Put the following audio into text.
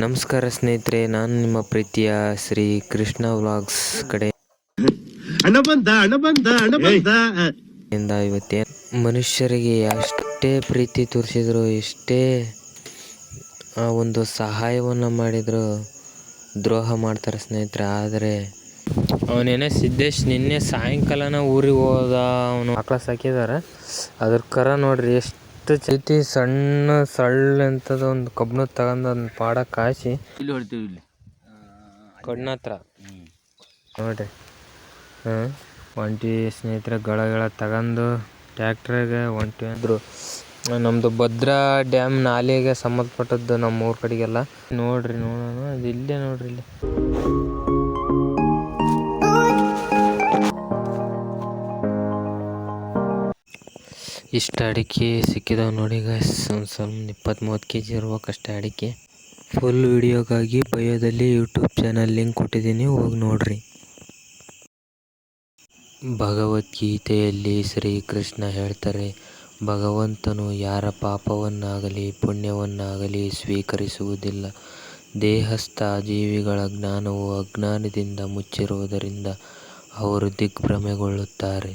ನಮಸ್ಕಾರ ಸ್ನೇಹಿತರೆ, ನಾನು ನಿಮ್ಮ ಪ್ರೀತಿಯ ಶ್ರೀ ಕೃಷ್ಣ ವ್ಲಾಗ್ಸ್ ಕಡೆಯಿಂದ ಇವತ್ತೇ ಮನುಷ್ಯರಿಗೆ ಎಷ್ಟೇ ಪ್ರೀತಿ ತೋರಿಸಿದ್ರು, ಎಷ್ಟೇ ಒಂದು ಸಹಾಯವನ್ನು ಮಾಡಿದ್ರು ದ್ರೋಹ ಮಾಡ್ತಾರೆ ಸ್ನೇಹಿತರೆ. ಆದರೆ ಅವನೇನೇ ಸಿದ್ದೇಶ್ ನಿನ್ನೆ ಸಾಯಂಕಾಲನ ಊರಿಗೆ ಹೋದ. ಅವನು ಆಕಳ ಸಾಕಿದ್ದಾರೆ, ಅದ್ರ ಕರ ನೋಡ್ರಿ ಎಷ್ಟು ಚೈತಿ ಸಣ್ಣ ಸಳ್ಳ ಅಂತದ ಒಂದು ಕಬ್ಬಣ ತಗೊಂಡು ಒಂದು ಪಾಡ ಕಾಯಿಸಿ ಇಲ್ಲಿ ಹೊಡ್ತೀವಿ. ಇಲ್ಲಿ ಕಣ್ಣು ಹತ್ರ ನೋಡ್ರಿ. ಒಂಟಿ ಸ್ನೇಹಿತರೆ ಗಳ ತಗೊಂಡು ಟ್ಯಾಕ್ಟ್ರಾಗೆ ಒಂಟಿ ಅಂದರು. ನಮ್ಮದು ಭದ್ರಾ ಡ್ಯಾಮ್ ನಾಲೆಗೆ ಸಂಬಂಧಪಟ್ಟದ್ದು ನಮ್ಮ ಊರ ಕಡೆಗೆಲ್ಲ. ನೋಡ್ರಿ ನೋಡೋಣ, ಅದು ಇಲ್ಲೇ ನೋಡ್ರಿ. ಇಲ್ಲಿ ಇಷ್ಟು ಅಡಿಕೆ ಸಿಕ್ಕಿದಾವೆ ನೋಡಿ ಗಾಯ್ಸ್. ಒಂದು ಸ್ವಲ್ಪ 20-30 kg ಇರ್ಬೇಕಷ್ಟೇ ಅಡಿಕೆ. ಫುಲ್ ವಿಡಿಯೋಗಾಗಿ ಬಯೋದಲ್ಲಿ ಯೂಟ್ಯೂಬ್ ಚಾನಲ್ ಲಿಂಕ್ ಕೊಟ್ಟಿದ್ದೀನಿ, ಹೋಗಿ ನೋಡ್ರಿ. ಭಗವದ್ಗೀತೆಯಲ್ಲಿ ಶ್ರೀಕೃಷ್ಣ ಹೇಳ್ತಾರೆ, ಭಗವಂತನು ಯಾರ ಪಾಪವನ್ನಾಗಲಿ ಪುಣ್ಯವನ್ನಾಗಲಿ ಸ್ವೀಕರಿಸುವುದಿಲ್ಲ. ದೇಹಸ್ಥ ಜೀವಿಗಳ ಜ್ಞಾನವು ಅಜ್ಞಾನದಿಂದ ಮುಚ್ಚಿರುವುದರಿಂದ ಅವರು ದಿಗ್ಭ್ರಮೆಗೊಳ್ಳುತ್ತಾರೆ.